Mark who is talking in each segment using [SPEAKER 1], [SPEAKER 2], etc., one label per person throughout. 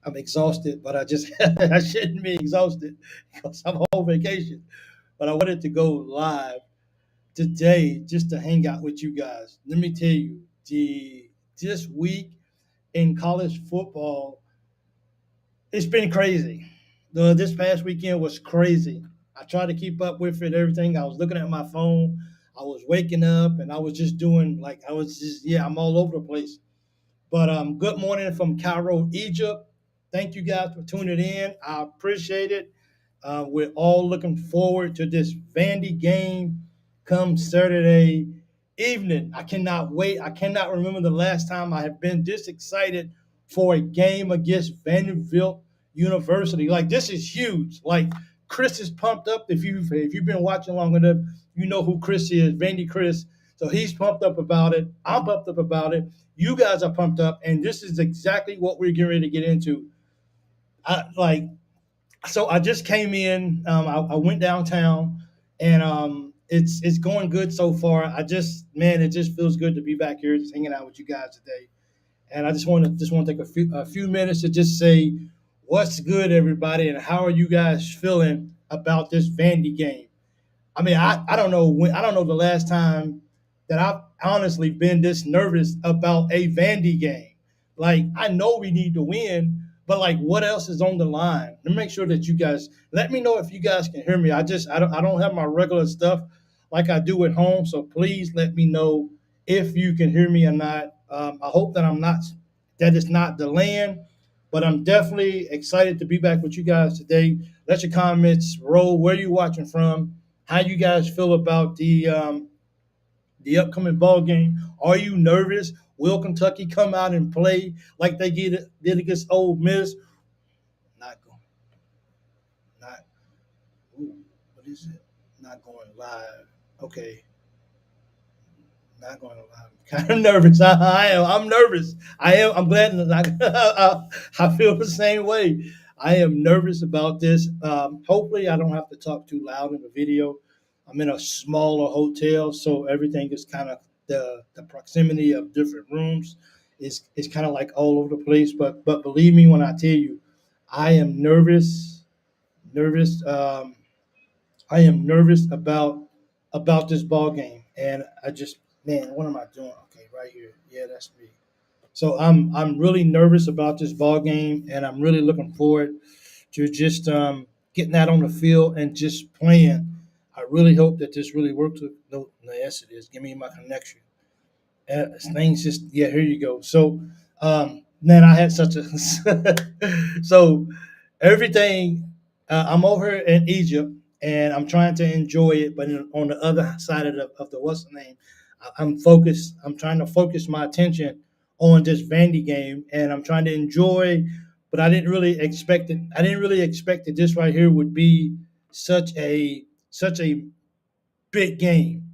[SPEAKER 1] I'm exhausted, but I just I shouldn't be exhausted because I'm on vacation. But I wanted to go live today just to hang out with you guys. Let me tell you, this week in college football, it's been crazy. This past weekend was crazy. I tried to keep up with it, everything. I was looking at my phone. I was waking up and I was just doing like I was just I'm all over the place. But good morning from Cairo, Egypt. Thank you guys for tuning in. I appreciate it. We're all looking forward to this Vandy game come Saturday evening. I cannot wait. I cannot remember the last time I have been this excited for a game against Vanderbilt University. Like this is huge. Like Chris is pumped up. If you've been watching long enough, you know who Chris is, Vandy Chris. So he's pumped up about it. I'm pumped up about it. You guys are pumped up, and this is exactly what we're getting ready to get into. Like so I just came in. I went downtown, and it's going good so far. It just feels good to be back here, just hanging out with you guys today. And I just want to take a few minutes to just say what's good, everybody, and how are you guys feeling about this Vandy game? I mean, I don't know I don't know the last time that I've honestly been this nervous about a Vandy game. Like I know we need to win, but like what else is on the line? Let me make sure that you guys let me know if you guys can hear me. I don't have my regular stuff like I do at home, so please let me know if you can hear me or not. I hope that it's not delaying, but I'm definitely excited to be back with you guys today. Let your comments roll. Where you watching from? How you guys feel about the upcoming ball game? Are you nervous? Will Kentucky come out and play like they did against Ole Miss? Not going. Not. Ooh, what is it? Not going live. Okay. Not going live. I'm kind of nervous. I am. I'm nervous. I am. I'm glad that I feel the same way. I am nervous about this. Hopefully, I don't have to talk too loud in the video. I'm in a smaller hotel, so everything is kind of the proximity of different rooms is kind of like all over the place. But believe me when I tell you, I am nervous. Nervous. I am nervous about this ball game, and I just man, what am I doing? Okay, right here. Yeah, that's me. So I'm really nervous about this ball game, and I'm really looking forward to just getting out on the field and just playing. I really hope that this really works. No, yes, it is. Give me my connection. Things just here you go. So man, I had such a so everything. I'm over in Egypt and I'm trying to enjoy it, but on the other side of the what's the name, I'm focused. I'm trying to focus my attention on this Vandy game, and I'm trying to enjoy. But I didn't really expect it. I didn't really expect that this right here would be such a big game.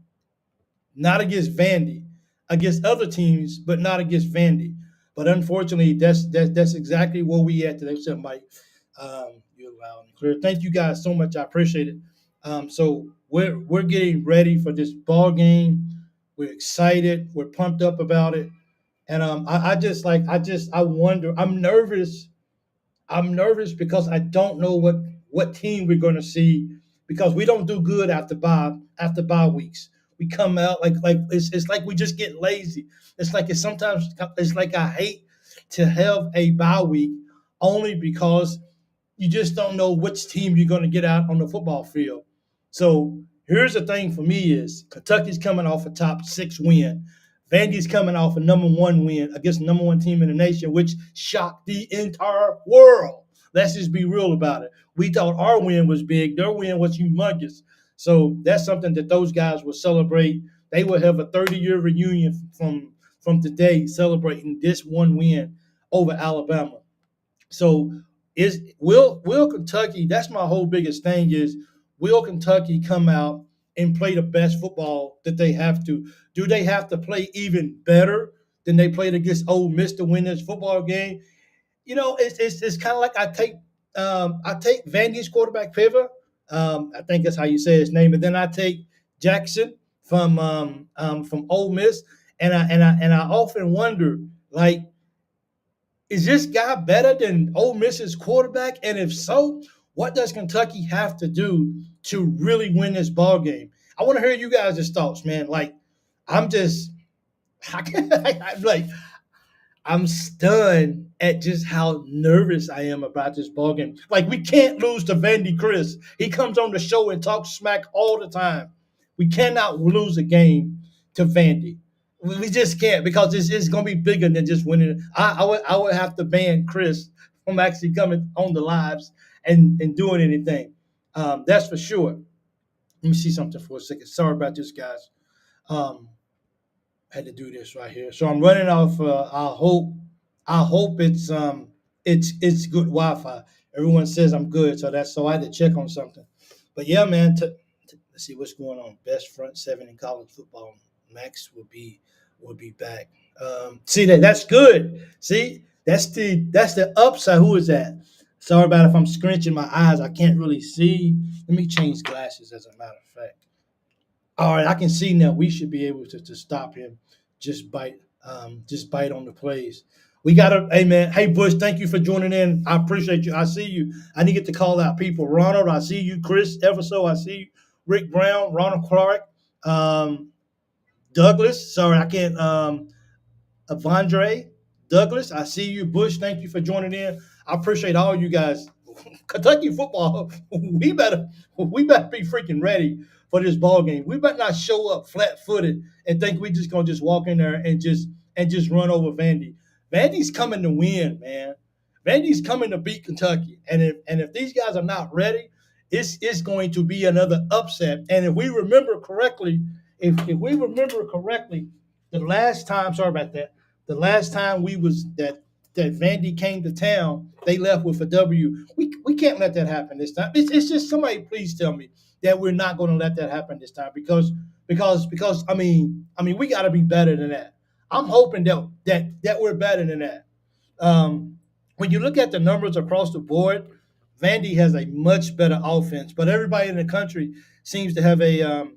[SPEAKER 1] Not against Vandy, against other teams, but not against Vandy. But unfortunately, that's exactly where we at today. So, Mike, you're loud and clear. Thank you guys so much. I appreciate it. So we're getting ready for this ball game. We're excited. We're pumped up about it. And I wonder. I'm nervous because I don't know what team we're going to see because we don't do good after bye weeks. We come out like it's like we just get lazy. It's like I hate to have a bye week only because you just don't know which team you're going to get out on the football field. So here's the thing for me is Kentucky's coming off a top six win. Vandy's coming off a number one win against the number one team in the nation, which shocked the entire world. Let's just be real about it. We thought our win was big, their win was humongous. So that's something that those guys will celebrate. They will have a 30-year reunion from today celebrating this one win over Alabama. So will Kentucky? That's my whole biggest thing is will Kentucky come out and play the best football that they have to? Do they have to play even better than they played against Ole Miss to win this football game? It's kind of like I take Vandy's quarterback Pivot. I think that's how you say his name, and then I take Jackson from Ole Miss, and I often wonder like Is this guy better than Ole Miss's quarterback? And if so, what does Kentucky have to do to really win this ball game? I want to hear you guys' thoughts, man. Like, I'm just, I'm like, I'm stunned at just how nervous I am about this ball game. Like, we can't lose to Vandy Chris. He comes on the show and talks smack all the time. We cannot lose a game to Vandy. We just can't, because it's going to be bigger than just winning. I would have to ban Chris from actually coming on the lives and doing anything. That's for sure. Let me see something for a second. Sorry about this, guys. Um, had to do this right here. So I'm running off. I hope it's good Wi-Fi. Everyone says I'm good, so I had to check on something. But yeah, man. Let's see what's going on. Best front seven in college football. Max will be back. See that's good. See that's the upside. Who is that? Sorry about if I'm scrunching my eyes. I can't really see. Let me change glasses. As a matter of fact. All right, I can see now. We should be able to stop him. Just bite on the plays. We got to, hey man, hey Bush, thank you for joining in. I appreciate you. I see you. I didn't get to call out people. Ronald, I see you. Chris Everso, I see you. Rick Brown, Ronald Clark, um, Douglas. Sorry, I can't. Avandre, Douglas, I see you. Bush, thank you for joining in. I appreciate all you guys. Kentucky football, we better be freaking ready for this ball game. We better not show up flat-footed and think we just gonna just walk in there and just run over Vandy. Vandy's coming to win, man. Vandy's coming to beat Kentucky. And if these guys are not ready, it's going to be another upset. And if we remember correctly, the last time, sorry about that, the last time we was that Vandy came to town, they left with a W. We can't let that happen this time. It's just, somebody please tell me that we're not going to let that happen this time, because I mean we got to be better than that. I'm hoping that we're better than that. When you look at the numbers across the board, Vandy has a much better offense, but everybody in the country seems to have a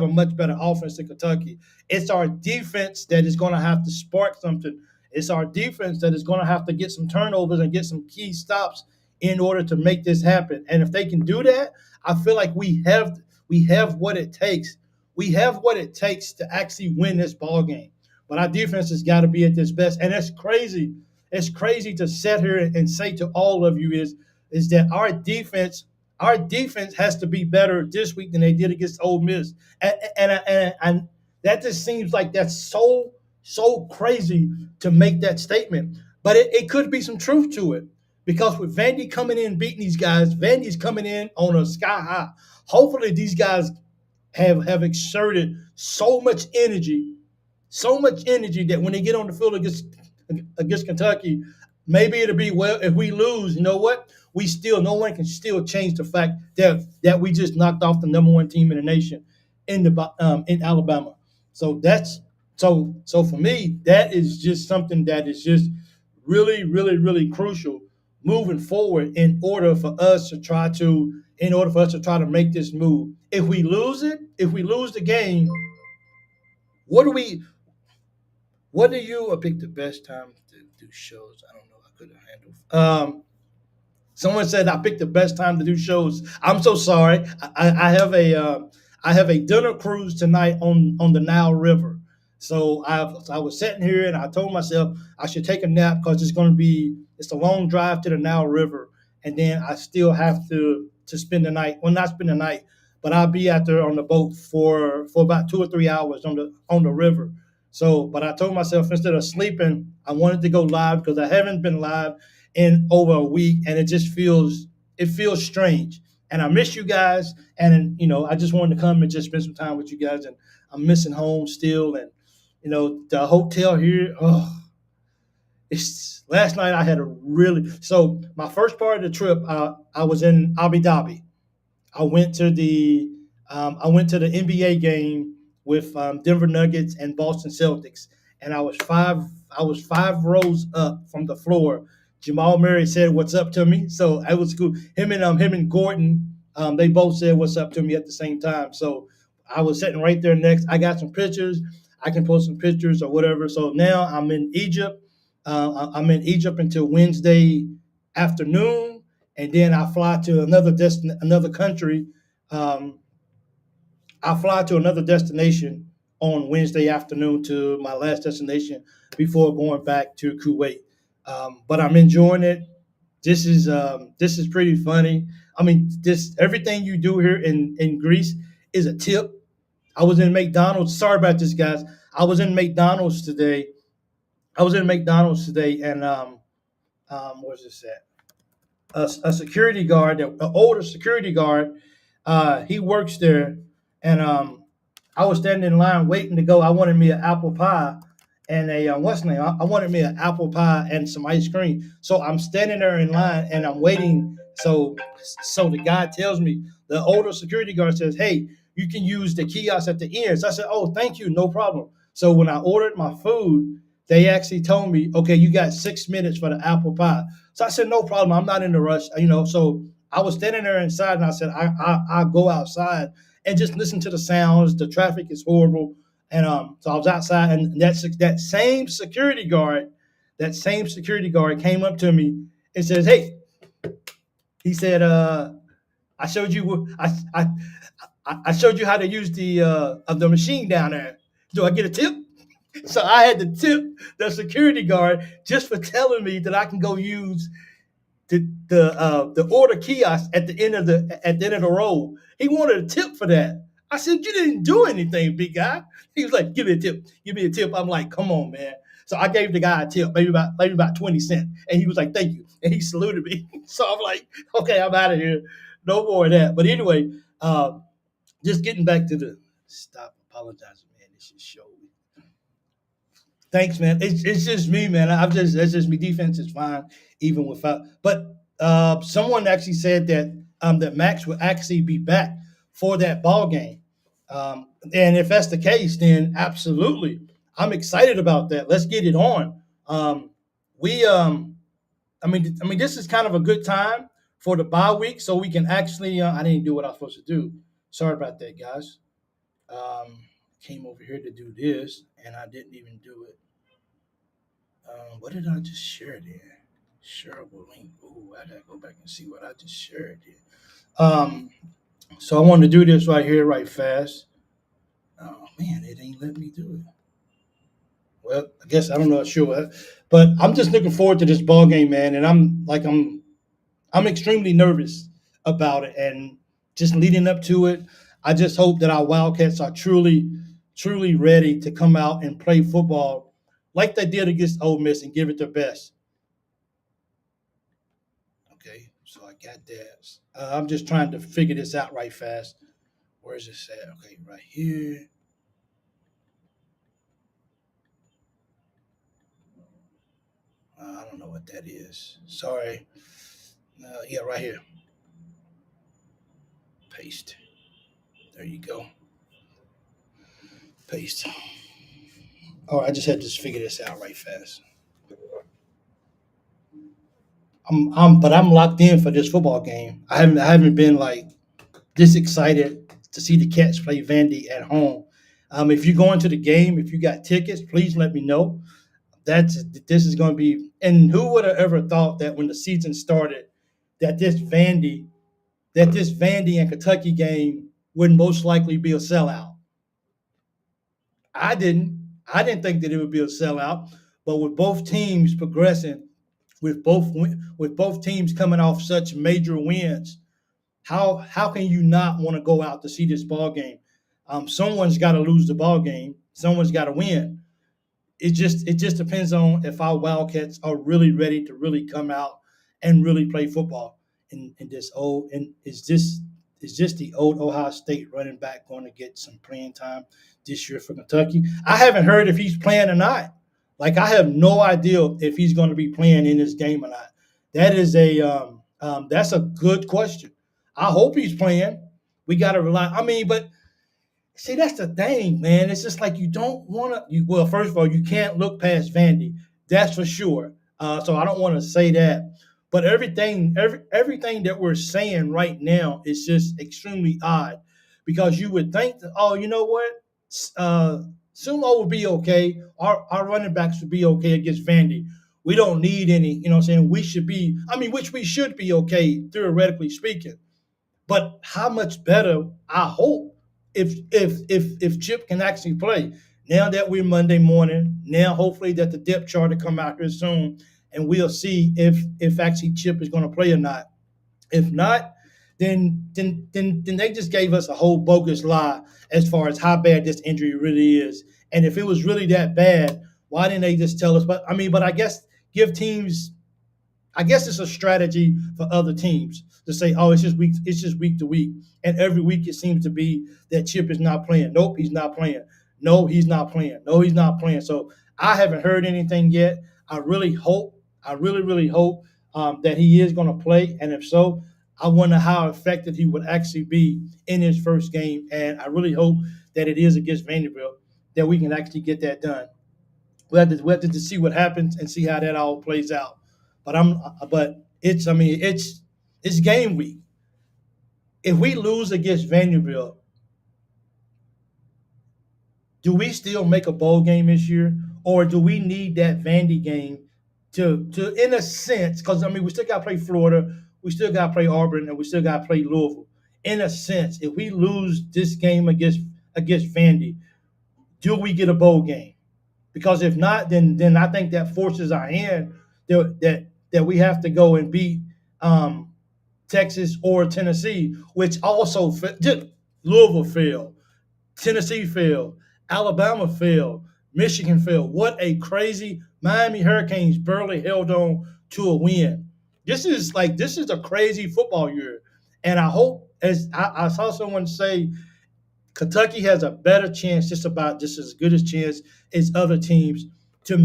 [SPEAKER 1] much better offense than Kentucky. It's our defense that is going to have to spark something. It's our defense that is going to have to get some turnovers and get some key stops in order to make this happen. And if they can do that, I feel like we have what it takes. We have what it takes to actually win this ball game. But our defense has got to be at its best, and that's crazy. It's crazy to sit here and say to all of you is that our defense has to be better this week than they did against Ole Miss, and that just seems like that's so crazy to make that statement. But it could be some truth to it, because with Vandy coming in beating these guys, Vandy's coming in on a sky high. Hopefully, these guys have exerted so much energy that when they get on the field against Kentucky, maybe it'll be, well, if we lose, you know what? No one can still change the fact that we just knocked off the number one team in the nation in Alabama. So so for me, that is just something that is just really, really, really crucial moving forward, in order for us to try to make this move. If we lose the game, what do we what do you pick the best time to do shows? I don't know. I couldn't handle. Someone said I picked the best time to do shows. I'm so sorry. I have a dinner cruise tonight on the Nile River. So I was sitting here and I told myself I should take a nap, because it's a long drive to the Nile River, and then I still have to spend the night. Well, not spend the night, but I'll be out there on the boat for about 2 or 3 hours on the river. So, but I told myself, instead of sleeping, I wanted to go live, because I haven't been live in over a week, and it feels strange. And I miss you guys, and I just wanted to come and just spend some time with you guys. And I'm missing home still, and the hotel here. Oh, it's last night I had a really so my first part of the trip. I was in Abu Dhabi. I went to the NBA game with Denver Nuggets and Boston Celtics, and I was five rows up from the floor. Jamal Murray said what's up to me, so it was cool. Him and Gordon, they both said what's up to me at the same time. So I was sitting right there next. I got some pictures. I can post some pictures or whatever. So now I'm in Egypt. I'm in Egypt until Wednesday afternoon, and then I fly to another country. Um, I fly to another destination on Wednesday afternoon to my last destination before going back to Kuwait. But I'm enjoying it. This is pretty funny. I mean, this everything you do here in Greece is a tip. I was in McDonald's. Sorry about this, guys. I was in McDonald's today. I was in McDonald's today, and where's this at? A security guard, an older security guard. He works there, and I was standing in line waiting to go. I wanted me an apple pie and a what's the name? I wanted me an apple pie and some ice cream. So I'm standing there in line and I'm waiting. So the guy tells me, the older security guard says, "Hey, you can use the kiosk at the end." So I said, "Oh, thank you, no problem." So when I ordered my food, they actually told me, "Okay, you got 6 minutes for the apple pie." So I said, "No problem. I'm not in a rush." So I was standing there inside, and I said, "I'll go outside and just listen to the sounds. The traffic is horrible." And so I was outside, and that same security guard came up to me and says, "Hey," he said, "I showed you I showed you how to use the machine down there. Do I get a tip?" So I had to tip the security guard just for telling me that I can go use the order kiosk at the end of the road. He wanted a tip for that. I said, "You didn't do anything, big guy." He was like, "Give me a tip. Give me a tip." I'm like, "Come on, man." So I gave the guy a tip, maybe about 20 cents. And he was like, "Thank you." And he saluted me. So I'm like, "Okay, I'm out of here. No more of that." But anyway, just getting back to the stop apologizing, man. This is show. Thanks, man. It's just me, man. That's just me. Defense is fine, even without. But someone actually said that Max will actually be back for that ball game, and if that's the case, then absolutely, I'm excited about that. Let's get it on. We, I mean, this is kind of a good time for the bye week, so we can actually. I didn't do what I was supposed to do. Sorry about that, guys. Um, Came over here to do this, and I didn't even do it. What did I just share there? Shareable link. Ooh, I gotta go back and see what I just shared there. So I want to do this right here, right fast. Oh man, it ain't let me do it. Well, I guess I don't know sure what, but I'm just looking forward to this ball game, man. And I'm extremely nervous about it, and just leading up to it. I just hope that our Wildcats are truly ready to come out and play football like they did against Ole Miss and give it their best. Okay, so I got that. I'm just trying to figure this out right fast. Where is this at? Okay, right here. I don't know what that is. Sorry. Yeah, right here. Paste. There you go. Paste. Oh, I just had to figure this out right fast. But I'm locked in for this football game. I haven't been like this excited to see the Cats play Vandy at home. If you're going to the game, if you got tickets, please let me know. This is going to be. And who would have ever thought that when the season started, that this Vandy and Kentucky game would most likely be a sellout? I didn't. I didn't think that it would be a sellout. But with both teams progressing, with both teams coming off such major wins, how can you not want to go out to see this ball game? Someone's got to lose the ball game. Someone's got to win. It just depends on if our Wildcats are really ready to really come out and really play football. And is this the old Ohio State running back going to get some playing time this year for Kentucky? I haven't heard if he's playing or not. Like I have no idea if he's going to be playing in this game or not. That's a good question. I hope he's playing. We got to rely. I mean, but see, that's the thing, man. It's just like you don't want to. Well, first of all, you can't look past Vandy. That's for sure. So I don't want to say that. But everything that we're saying right now is just extremely odd, because you would think that, oh, you know what, uh, Sumo would be okay. Our running backs would be okay against Vandy. We don't need any, you know what I'm saying? We should be, I mean, which we should be okay, theoretically speaking. But how much better, I hope, if Chip can actually play. Now that we're Monday morning, now hopefully that the depth chart will come out here soon, and we'll see if actually Chip is going to play or not. If not, then they just gave us a whole bogus lie as far as how bad this injury really is. And if it was really that bad, why didn't they just tell us? But I mean, but I guess give teams, I guess it's a strategy for other teams to say, "Oh, it's just week to week," and every week it seems to be that Chip is not playing. Nope, he's not playing. No, he's not playing. No, he's not playing. So I haven't heard anything yet. I really hope, I really hope that he is going to play, and if so, I wonder how effective he would actually be in his first game, and I really hope that it is against Vanderbilt that we can actually get that done. We have to see what happens and see how that all plays out. But it's I mean it's game week. If we lose against Vanderbilt, do we still make a bowl game this year, or do we need that Vandy game to in a sense? Because I mean we still got to play Florida, we still got to play Auburn, and we still got to play Louisville. In a sense, if we lose this game against Vandy, do we get a bowl game? Because if not, then I think that forces our hand that we have to go and beat Texas or Tennessee, which also Louisville failed, Tennessee failed, Alabama failed, Michigan failed. What a crazy Miami Hurricanes barely held on to a win. This is a crazy football year, and I hope as I saw someone say Kentucky has a better chance, just as good a chance as other teams to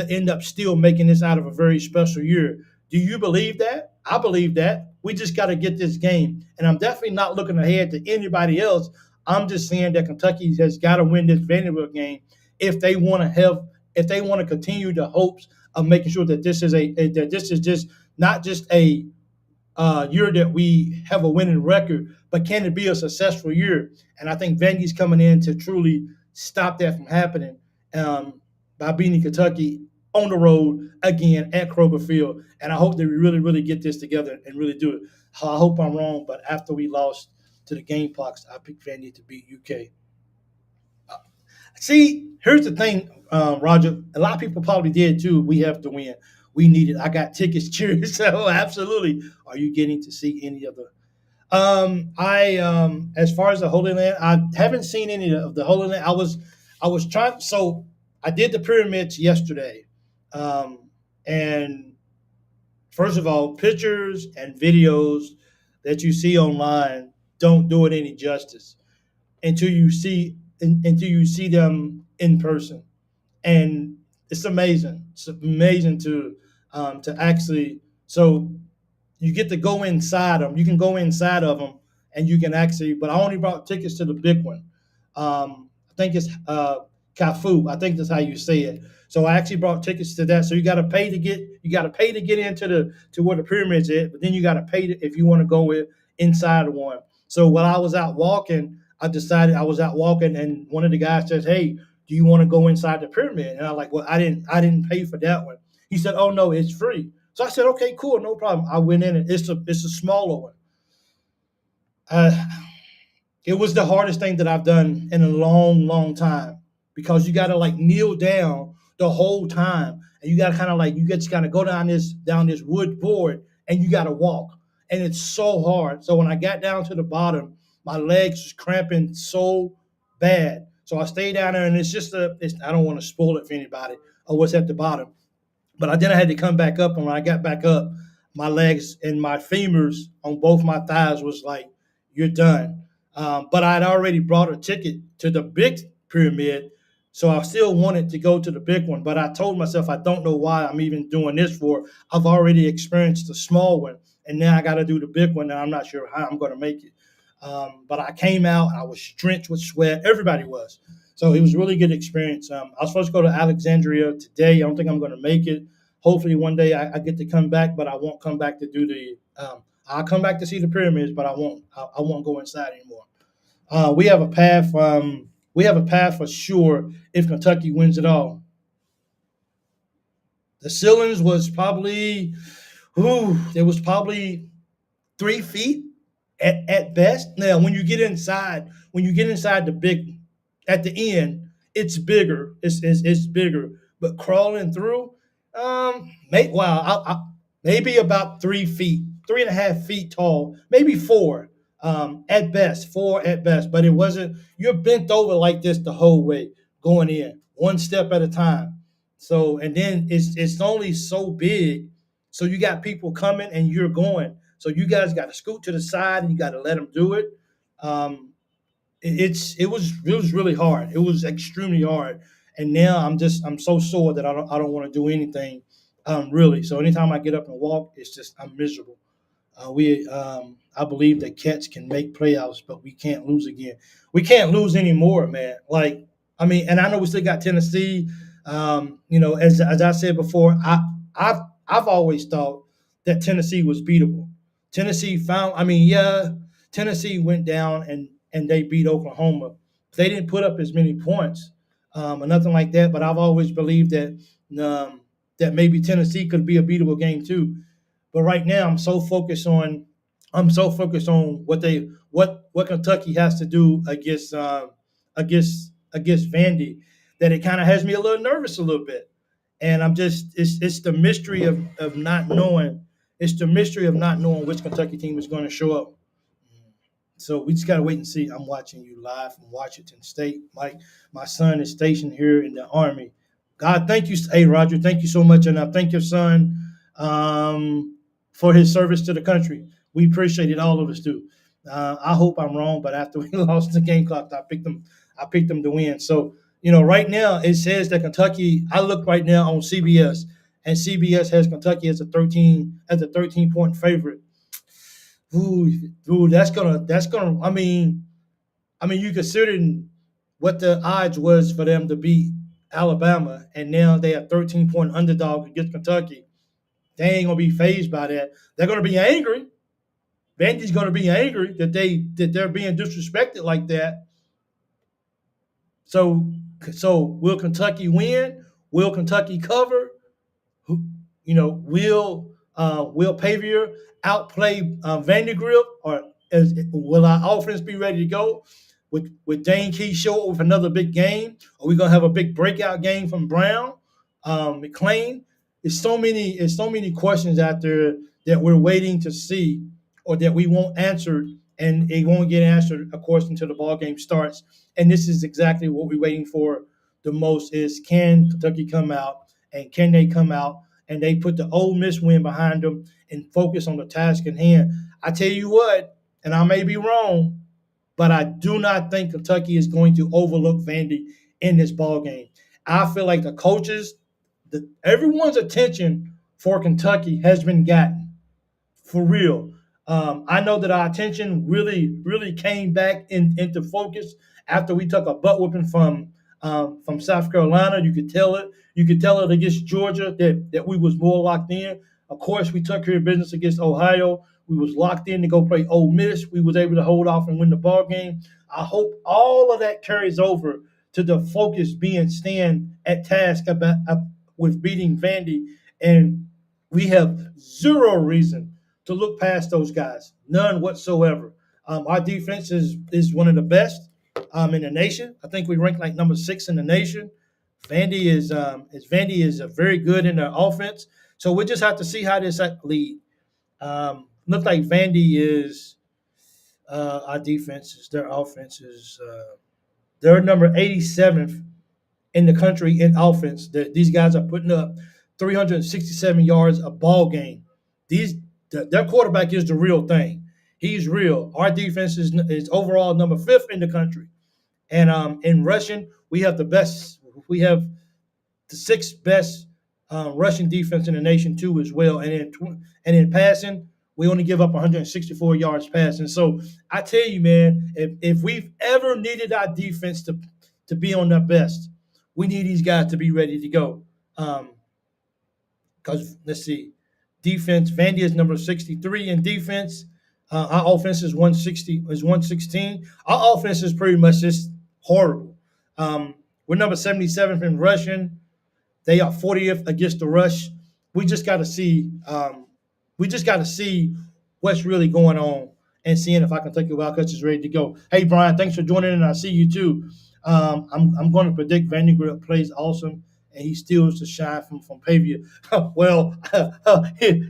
[SPEAKER 1] end up still making this out of a very special year. Do you believe that? I believe that. We just got to get this game, and I'm definitely not looking ahead to anybody else. I'm just saying that Kentucky has got to win this Vanderbilt game if they want to continue the hopes of making sure that this is just not just a year that we have a winning record, but can it be a successful year? And I think Vandy's coming in to truly stop that from happening by beating Kentucky on the road again at Kroger Field. And I hope that we really, really get this together and really do it. I hope I'm wrong, but after we lost to the Gamecocks, I picked Vandy to beat UK. See, here's the thing, Roger. A lot of people probably did too. We have to win. We need it. I got tickets, cheers. So absolutely. Are you getting to see any of the? I As far as the Holy Land, I haven't seen any of the Holy Land. I was trying. So I did the pyramids yesterday, and first of all, pictures and videos that you see online don't do it any justice until you see them in person, and it's amazing. It's amazing to actually so you get to go inside them. You can go inside of them, and you can actually. But I only brought tickets to the big one. I think it's Cafu. I think that's how you say it. So I actually brought tickets to that. So you got to pay to get into the to where the pyramids is, but then you got to pay if you want to go inside one. So while I was out walking, I was out walking, and one of the guys says, "Hey, do you want to go inside the pyramid?" And I'm like, "Well, I didn't pay for that one." He said, "Oh no, it's free." So I said, "Okay, cool, no problem." I went in, and it's a smaller one. Uh, it was the hardest thing that I've done in a long, long time because you got to like kneel down the whole time, and you got to kind of like you just kind of go down this wood board, and you got to walk, and it's so hard. So when I got down to the bottom, my legs was cramping so bad. So I stayed down there, and I don't want to spoil it for anybody or what's at the bottom. But then I had to come back up, and when I got back up, my legs and my femurs on both my thighs was like, "You're done." But I'd already brought a ticket to the big pyramid, so I still wanted to go to the big one. But I told myself I don't know why I'm even doing this for. I've already experienced the small one, and now I got to do the big one, and I'm not sure how I'm going to make it. But I came out, I was drenched with sweat. Everybody was. So it was a really good experience. I was supposed to go to Alexandria today. I don't think I'm going to make it. Hopefully one day I get to come back, but I won't come back to do the. I'll come back to see the pyramids, but I won't. I won't go inside anymore. We have a path. We have a path for sure if Kentucky wins it all. The ceilings was probably, it was probably 3 feet at best. Now, when you get inside the big, at the end, it's bigger. It's bigger. But crawling through, maybe about 3 feet, 3.5 feet tall, maybe four, at best, four at best. But it wasn't. You're bent over like this the whole way going in, one step at a time. So, and then it's only so big, so you got people coming and you're going. So you guys got to scoot to the side and you got to let them do it. Um, it was really hard. It was extremely hard. And now I'm so sore that I don't want to do anything, really. So anytime I get up and walk, it's just I'm miserable. I believe that Cats can make playoffs, but we can't lose again. We can't lose anymore, man. Like, I mean, and I know we still got Tennessee. As I said before, I've always thought that Tennessee was beatable. Tennessee found. I mean, yeah, Tennessee went down and they beat Oklahoma. They didn't put up as many points, or nothing like that. But I've always believed that maybe Tennessee could be a beatable game too. But right now, I'm so focused on what Kentucky has to do against Vandy, that it kind of has me a little nervous a little bit. And it's the mystery of not knowing. It's the mystery of not knowing which Kentucky team is going to show up. So we just got to wait and see. I'm watching you live from Washington State. My son is stationed here in the Army. God, thank you. Hey, Roger, thank you so much. And I thank your son, for his service to the country. We appreciate it. All of us do. I hope I'm wrong, but after we lost the game clock, I picked them. I picked them to win. So, right now it says that Kentucky. I look right now on CBS, and CBS has Kentucky as a 13-point favorite. Ooh, that's gonna. I mean, you considering what the odds was for them to beat Alabama, and now they are 13-point underdog against Kentucky. They ain't gonna be phased by that. They're gonna be angry. Vandy's gonna be angry that they're being disrespected like that. So will Kentucky win? Will Kentucky cover? Will Pavia outplay Vanderbilt, or will our offense be ready to go? With 𝐀𝐫𝐭𝐒𝐜𝐞𝐢𝐞𝐳 show up with another big game? Are we gonna have a big breakout game from Brown, McClain? It's so many questions out there that we're waiting to see, or that we won't answer, and it won't get answered, of course, until the ball game starts. And this is exactly what we're waiting for the most: is can Kentucky come out, and can they come out and they put the Ole Miss win behind them and focus on the task in hand? I tell you what, and I may be wrong, but I do not think Kentucky is going to overlook Vandy in this ball game. I feel like the coaches, everyone's attention for Kentucky has been gotten, for real. I know that our attention really, really came back into focus after we took a butt whipping from South Carolina. You could tell it. You could tell it against Georgia that we was more locked in. Of course, we took care of business against Ohio. We was locked in to go play Ole Miss. We was able to hold off and win the ball game. I hope all of that carries over to the focus being stand at task with beating Vandy, and we have zero reason to look past those guys, none whatsoever. Our defense is one of the best in the nation. I think we rank like number 6 in the nation. Vandy is very good in their offense. So we just have to see how this lead. Look like Vandy is our defense is their offense is they're number 87th in the country in offense. These guys are putting up 367 yards a ball game. Their quarterback is the real thing. He's real. Our defense is overall number 5th in the country. And in rushing, we have the best. We have the 6th best rushing defense in the nation too, as well. And in passing, we only give up 164 yards passing. So I tell you, man, if we've ever needed our defense to be on their best, we need these guys to be ready to go. Because let's see, defense. Vandy is number 63 in defense. Our offense is 116. Our offense is pretty much just horrible. We're number 77th in rushing. They are 40th against the rush. we just got to see. We just got to see what's really going on and seeing if I can take Wildcats is ready to go. Hey, Brian, thanks for joining in. I see you too. I'm going to predict Vanderbilt plays awesome and he steals the shine from Pavia. Well,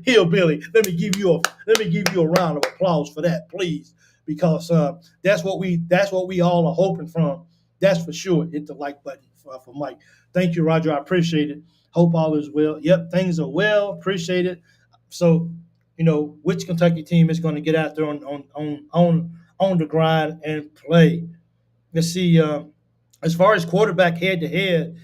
[SPEAKER 1] hillbilly, let me give you a round of applause for that, please, because that's what we all are hoping from. That's for sure. Hit the like button for Mike. Thank you, Roger. I appreciate it. Hope all is well. Yep, things are well. Appreciate it. So, which Kentucky team is going to get out there on the grind and play? Let's see. As far as quarterback head to head,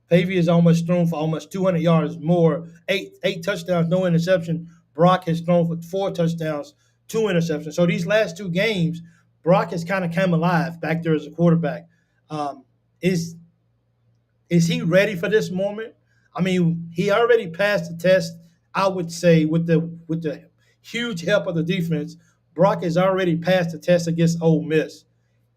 [SPEAKER 1] Pavia is almost thrown for almost 200 yards more, eight touchdowns, no interception. Brock has thrown for 4 touchdowns, 2 interceptions. So these last 2 games, Brock has kind of come alive back there as a quarterback. Is is he ready for this moment? I mean, he already passed the test. I would say with the huge help of the defense, Brock has already passed the test against Ole Miss.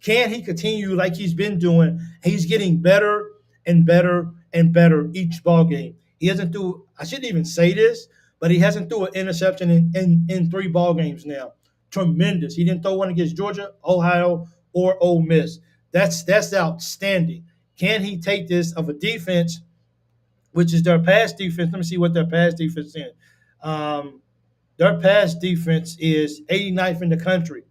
[SPEAKER 1] Can he continue like he's been doing? He's getting better and better and better each ball game. He hasn't threw. I shouldn't even say this, but he hasn't threw an interception in 3 ball games now. Tremendous. He didn't throw one against Georgia, Ohio, or Ole Miss. That's outstanding. Can he take this of a defense, which is their pass defense? Let me see what their pass defense is. Um, their pass defense is 89th in the country.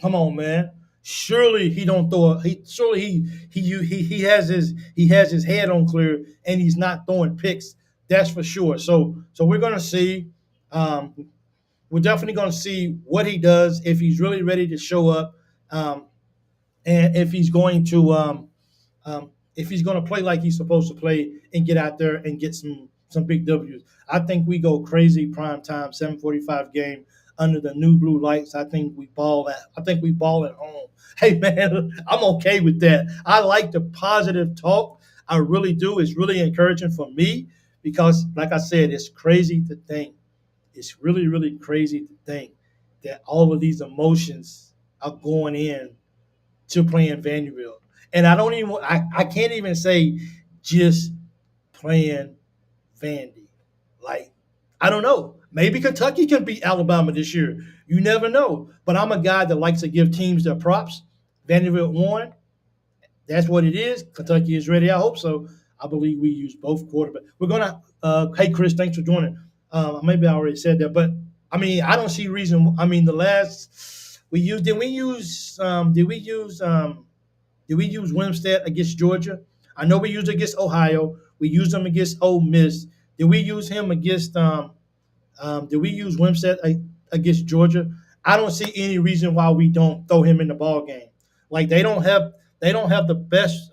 [SPEAKER 1] Come on, man. Surely he don't throw. Surely he has his head on clear and he's not throwing picks. That's for sure. So we're gonna see. Um, we're definitely gonna see what he does if he's really ready to show up, and if he's going to play like he's supposed to play and get out there and get some big W's. I think we go crazy prime time 7:45 game under the new blue lights. I think we ball at home. Hey man, I'm okay with that. I like the positive talk. I really do. It's really encouraging for me because, like I said, it's crazy to think. It's really, really crazy to think that all of these emotions are going in to playing Vanderbilt. And I can't even say just playing Vandy. Like, I don't know. Maybe Kentucky can beat Alabama this year. You never know. But I'm a guy that likes to give teams their props. Vanderbilt won. That's what it is. Kentucky is ready. I hope so. I believe we use both quarterbacks. We're gonna. Hey Chris, thanks for joining. Maybe I already said that, but I mean, I don't see reason. I mean, the last we used. Did we use Winstead against Georgia? I know we used it against Ohio. We used him against Ole Miss. Did we use him against? Did we use Winstead against Georgia? I don't see any reason why we don't throw him in the ball game. Like they don't have the best.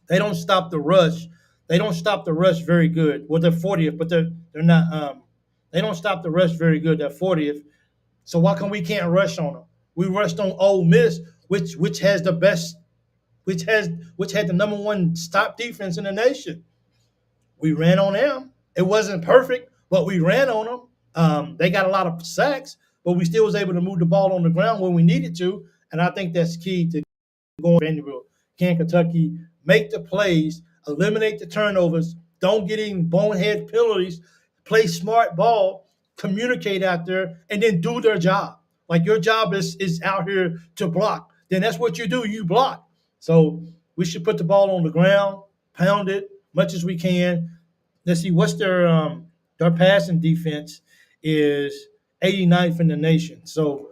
[SPEAKER 1] They don't stop the rush. They don't stop the rush very good. Well, they're 40th, but they're not. They don't stop the rush very good. They're 40th. So why come we can't rush on them? We rushed on Ole Miss, which has the best, which had the number 1 stop defense in the nation. We ran on them. It wasn't perfect, but we ran on them. They got a lot of sacks, but we still was able to move the ball on the ground when we needed to. And I think that's key to going Vanderbilt. Can Kentucky make the plays, eliminate the turnovers, don't get any bonehead penalties, play smart ball, communicate out there, and then do their job. Like your job is out here to block. Then that's what you do. You block. So we should put the ball on the ground, pound it much as we can. Let's see what's their passing defense is 89th in the nation. So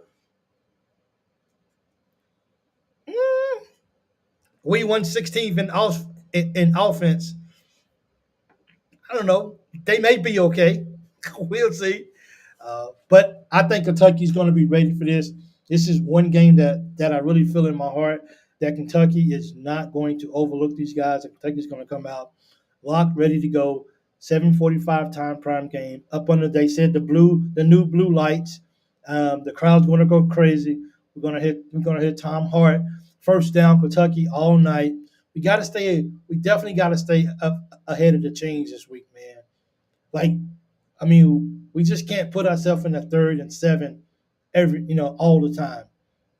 [SPEAKER 1] we won 16th in offense. I don't know. They may be okay. We'll see. But I think Kentucky's going to be ready for this. This is one game that I really feel in my heart that Kentucky is not going to overlook these guys. That Kentucky's going to come out locked, ready to go. 7:45 time prime game. Up under, they said the new blue lights. The crowd's going to go crazy. We're gonna hit Tom Hart first down Kentucky all night. We got to stay. We definitely got to stay up ahead of the change this week, man. Like, I mean, we just can't put ourselves in the 3rd and 7 all the time.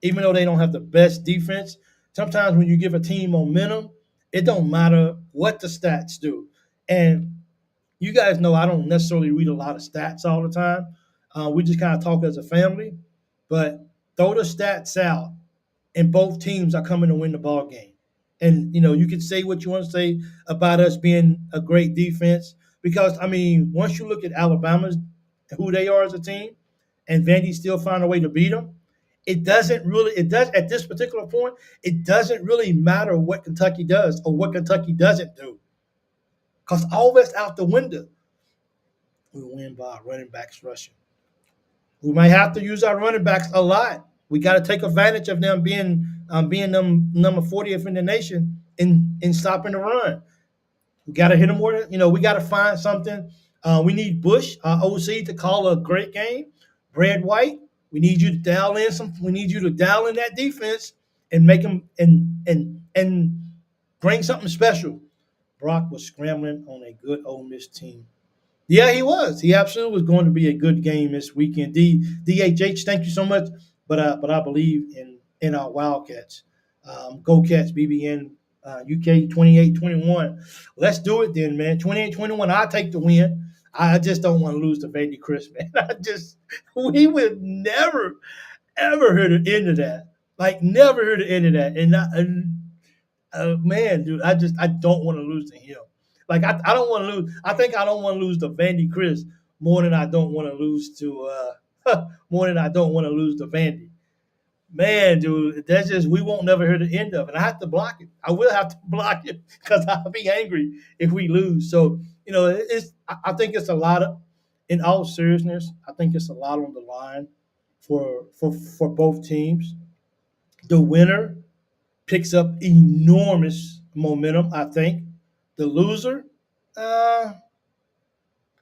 [SPEAKER 1] Even though they don't have the best defense, sometimes when you give a team momentum, it don't matter what the stats do. And You guys know I don't necessarily read a lot of stats all the time. We just kind of talk as a family, but throw the stats out, and both teams are coming to win the ball game. And you can say what you want to say about us being a great defense, because I mean, once you look at Alabama's who they are as a team, and Vandy still find a way to beat them, it does at this particular point, it doesn't really matter what Kentucky does or what Kentucky doesn't do, because all that's out the window. We win by running backs rushing. We might have to use our running backs a lot. We got to take advantage of them being them number 40th in the nation in stopping the run. We got to hit them more. We got to find something. We need Bush, OC, to call a great game. Brad White, we need you to dial in some. We need you to dial in that defense and make them and bring something special. Brock was scrambling on a good Ole Miss team. Yeah, he was. He absolutely was going to be a good game this weekend. DHH, thank you so much. But I believe in our Wildcats. Go Cats, BBN, UK 28-21. Let's do it then, man. 28-21. I'll take the win. I just don't want to lose to Vandy Chris, man. We would never, ever hear the end of that. Like, never hear the end of that. Man, dude, I don't want to lose to him. Like, I don't want to lose. I think I don't want to lose to Vandy Chris more than I don't want to lose to more than I don't want to lose to Vandy. Man, dude, that's just we won't never hear the end of it. I have to block it. I will have to block it because I'll be angry if we lose. So it's. I think it's a lot of, in all seriousness, I think it's a lot on the line for both teams. The winner picks up enormous momentum, I think. The loser, uh,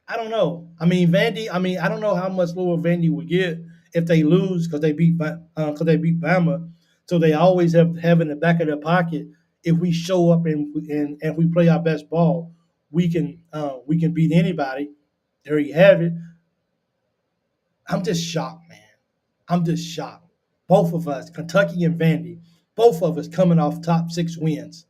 [SPEAKER 1] I don't know. I mean, Vandy. I mean, I don't know how much lower Vandy would get if they lose because they beat Bama. So they always have in the back of their pocket, if we show up and we play our best ball, we can beat anybody. There you have it. I'm just shocked, man. I'm just shocked. Both of us, Kentucky and Vandy, both of us coming off top six wins.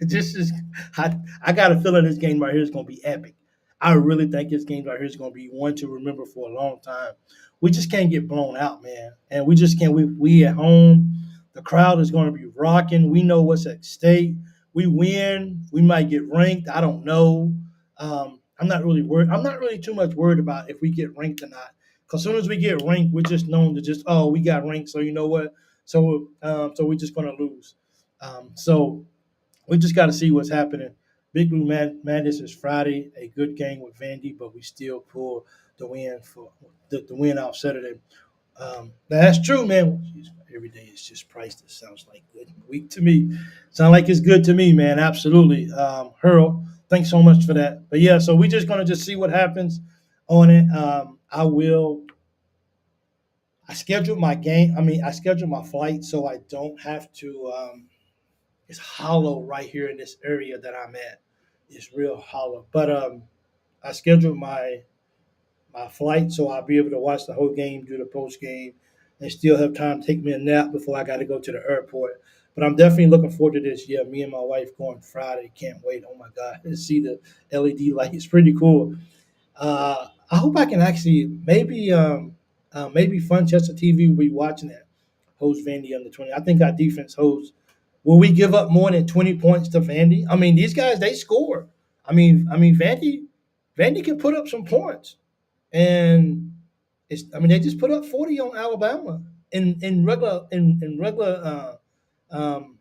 [SPEAKER 1] This is I got a feeling this game right here is going to be epic. I really think this game right here is going to be one to remember for a long time. We just can't get blown out, man, and we just can't. We at home, the crowd is going to be rocking. We know what's at stake. We win, we might get ranked. I don't know. I'm not really worried. I'm not really too much worried about if we get ranked or not. Because as soon as we get ranked, we're just known to just we got ranked. So you know what? So we're just going to lose. So we just got to see what's happening. Big Blue Madness is Friday, a good game with Vandy, but we still pull the win for the win out Saturday. That's true, man. Every day is just priceless. Sounds like good week to me. Sound like it's good to me, man. Absolutely. Hurl, thanks so much for that. But yeah, so we're just gonna just see what happens on it. I scheduled my game. I mean, I scheduled my flight so I don't have to. It's hollow right here in this area that I'm at. It's real hollow. But I scheduled my flight so I'll be able to watch the whole game, do the post game, and still have time to take me a nap before I got to go to the airport. But I'm definitely looking forward to this. Yeah, me and my wife going Friday. Can't wait. Oh my God, to see the LED light. It's pretty cool. I hope I can actually maybe Funchester TV will be watching that. Host Vandy under 20. I think our defense holds. Will we give up more than 20 points to Vandy? I mean, these guys they score. I mean, Vandy can put up some points, and they just put up 40 on Alabama uh, um,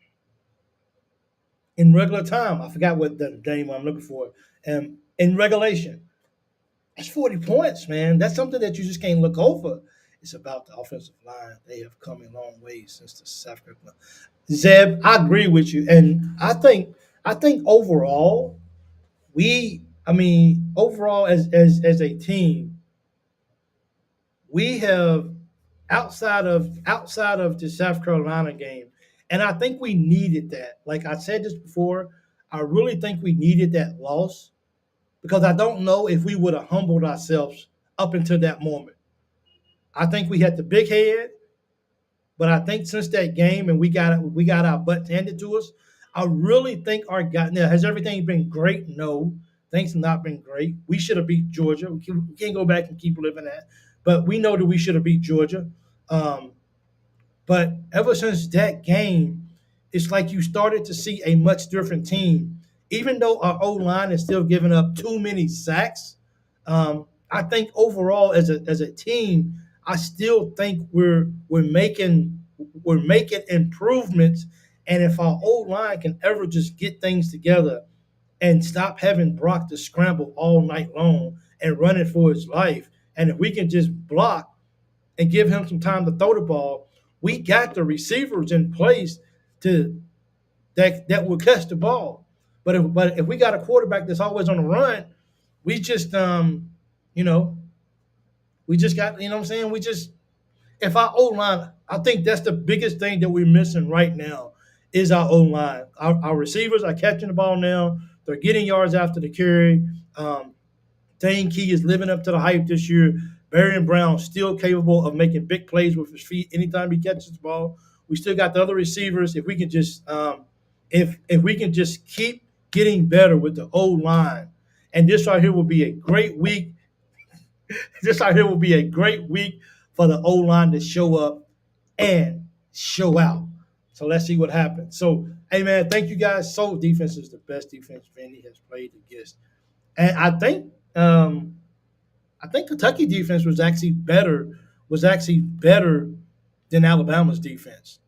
[SPEAKER 1] in regular time. I forgot what the name I'm looking for. In regulation, that's 40 points, man. That's something that you just can't look over. It's about the offensive line. They have come a long way since the South Carolina. Zeb, I agree with you, and I think overall overall as a team, we have outside of the South Carolina game, and I think we needed that. Like I said this before, I really think we needed that loss because I don't know if we would have humbled ourselves up until that moment. I think we had the big head, but I think since that game and we got our butts handed to us, I really think our guy now has everything been great? No, Things have not been great. We should have beat Georgia. We can't go back and keep living that. But we know that we should have beat Georgia. Um, but ever since that game, it's like you started to see a much different team. Even though our O line is still giving up too many sacks, I think overall as a team, I still think we're making improvements. And if our O line can ever just get things together and stop having Brock to scramble all night long and run it for his life, and if we can just block and give him some time to throw the ball, we got the receivers in place to that will catch the ball. But if we got a quarterback that's always on the run, we just you know we just got what I'm saying, we just if our O line, I think that's the biggest thing that we're missing right now is our O line. Our receivers are catching the ball now. They're getting yards after the carry. Dane Key is living up to the hype this year. Barry Brown still capable of making big plays with his feet anytime he catches the ball. We still got the other receivers. If we can just if we can just keep getting better with the O line, and this right here will be a great week. This right here will be a great week for the O line to show up and show out. So let's see what happens. So, hey man, thank you guys. So defense is the best defense Vandy has played against, and I think Kentucky defense was actually better than Alabama's defense.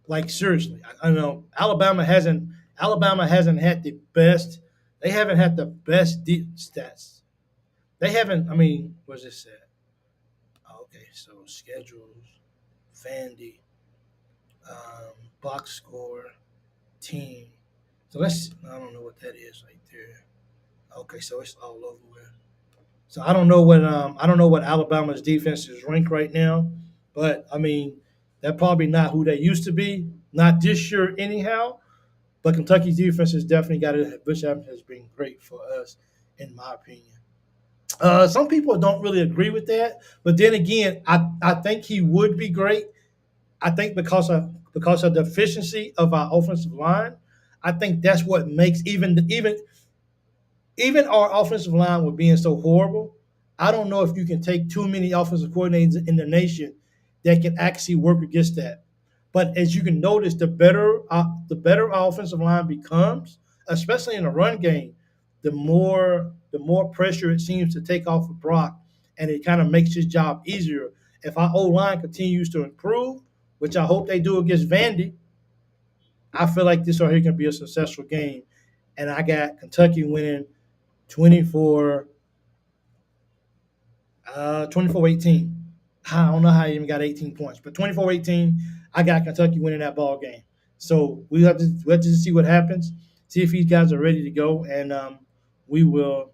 [SPEAKER 1] Like seriously, I know Alabama hasn't had the best. They haven't had the best stats. They haven't. I mean, what's this at? Oh, okay, so schedules, Vandy, box score, team. So let's. I don't know what that is right there. Okay, so it's all over with. So I don't know what Alabama's defense is ranked right now, but I mean they're probably not who they used to be. Not this year anyhow. But Kentucky's defense has definitely got it. Butch Adams has been great for us, in my opinion. Some people don't really agree with that, but then again, I think he would be great. I think because of the efficiency of our offensive line, I think that's what makes even our offensive line with being so horrible. I don't know if you can take too many offensive coordinators in the nation that can actually work against that. But as you can notice, the better our offensive line becomes, especially in the run game, the more pressure it seems to take off of Brock, and it kind of makes his job easier. If our O line continues to improve, which I hope they do against Vandy, I feel like this right here can be a successful game. And I got Kentucky winning 24 24-18. I don't know how he even got 18 points, but 24-18, I got Kentucky winning that ball game. So we have to see what happens, see if these guys are ready to go, and we will.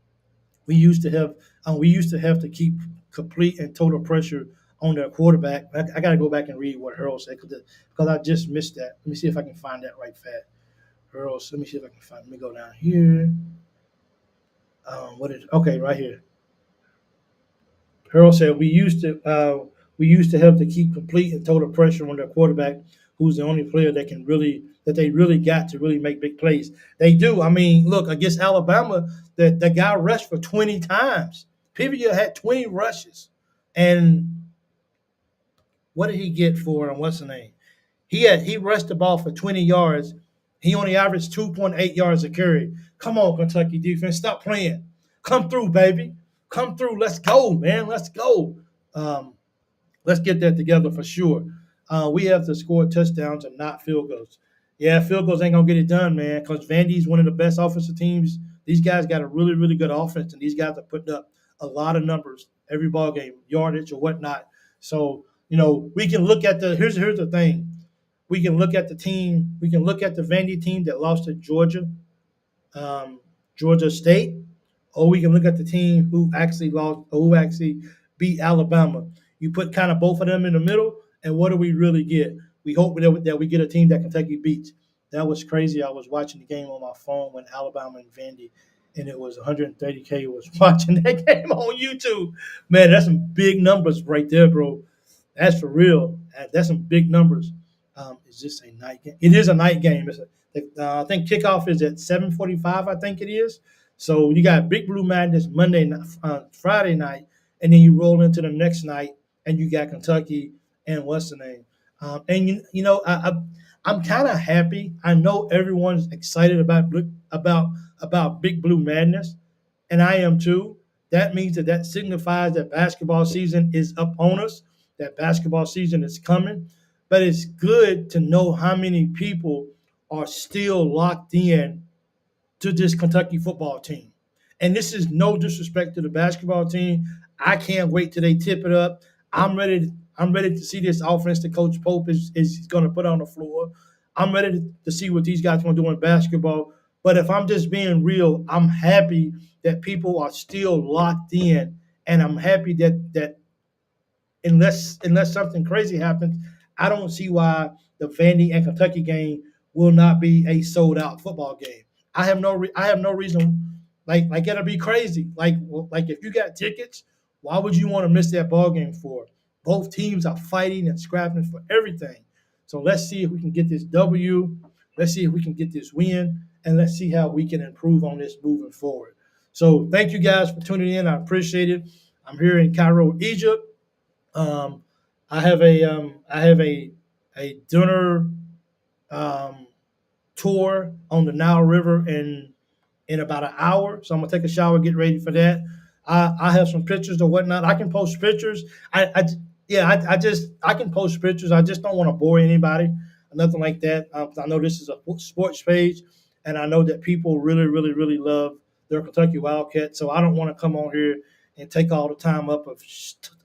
[SPEAKER 1] We used to have to keep complete and total pressure on their quarterback. I got to go back and read what Earl said because I just missed that. Let me see if I can find that right fast. Earl, let me see if I can find. Let me go down here. Okay, right here. Harold said we used to have to keep complete and total pressure on their quarterback, who's the only player that they really got to really make big plays. They do. I mean, look against Alabama, the guy rushed for 20 times. Pavia had 20 rushes, and what did he get for him? What's the name? He rushed the ball for 20 yards. He only averaged 2.8 yards a carry. Come on, Kentucky defense, stop playing. Come through, baby. Come through. Let's go, man. Let's go. Um, let's get that together for sure. We have to score touchdowns and not field goals. Yeah, field goals ain't gonna get it done, man. Because Vandy's one of the best offensive teams. These guys got a really, really good offense, and these guys are putting up a lot of numbers every ball game, yardage or whatnot. So we can look at the here's the thing. We can look at the team. We can look at the Vandy team that lost to Georgia, um, Georgia State, or we can look at the team who actually lost or who actually beat Alabama. You put kind of both of them in the middle, and what do we really get? We hope that we get a team that Kentucky beats. That was crazy. I was watching the game on my phone when Alabama and Vandy, and it was 130K was watching that game on YouTube. Man, that's some big numbers right there, bro. That's for real. That's some big numbers. Is this a night game? It is a night game. I think kickoff is at 7:45. I think it is. So you got Big Blue Madness Monday night, Friday night, and then you roll into the next night, and you got Kentucky and what's the name? And I'm kind of happy. I know everyone's excited about Big Blue Madness, and I am too. That means that signifies that basketball season is up on us. That basketball season is coming. But it's good to know how many people are still locked in to this Kentucky football team. And this is no disrespect to the basketball team. I can't wait till they tip it up. I'm ready. I'm ready to see this offense that Coach Pope is going to put on the floor. I'm ready to see what these guys are going to do in basketball. But if I'm just being real, I'm happy that people are still locked in, and I'm happy that unless something crazy happens, I don't see why the Vandy and Kentucky game will not be a sold out football game. I have no reason like it'll be crazy. Like if you got tickets, why would you want to miss that ball game for? Both teams are fighting and scrapping for everything. So let's see if we can get this W. Let's see if we can get this win, and let's see how we can improve on this moving forward. So thank you guys for tuning in. I appreciate it. I'm here in Cairo, Egypt. Um, I have a dinner um, tour on the Nile River in about an hour. So I'm gonna take a shower, get ready for that. I have some pictures or whatnot. I can post pictures. I can post pictures. I just don't want to bore anybody, nothing like that. I know this is a sports page, and I know that people really, really, really love their Kentucky Wildcats. So I don't want to come on here and take all the time up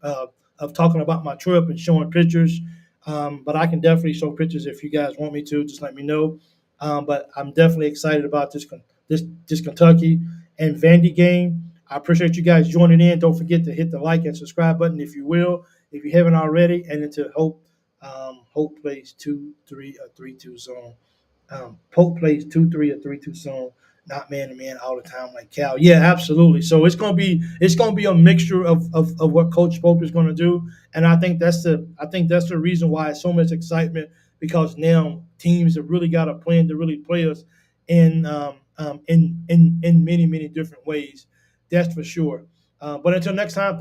[SPEAKER 1] uh, of talking about my trip and showing pictures. But I can definitely show pictures if you guys want me to. Just let me know. But I'm definitely excited about this Kentucky and Vandy game. I appreciate you guys joining in. Don't forget to hit the like and subscribe button if you will, if you haven't already. And then to Hope plays 2-3 or 3-2 zone. Pope plays 2-3 or 3-2 zone, not man to man all the time like Cal. Yeah, absolutely. So it's gonna be a mixture of what Coach Pope is gonna do, and I think that's the reason why it's so much excitement because now teams have really got a plan to really play us in many different ways. That's for sure. But until next time, thank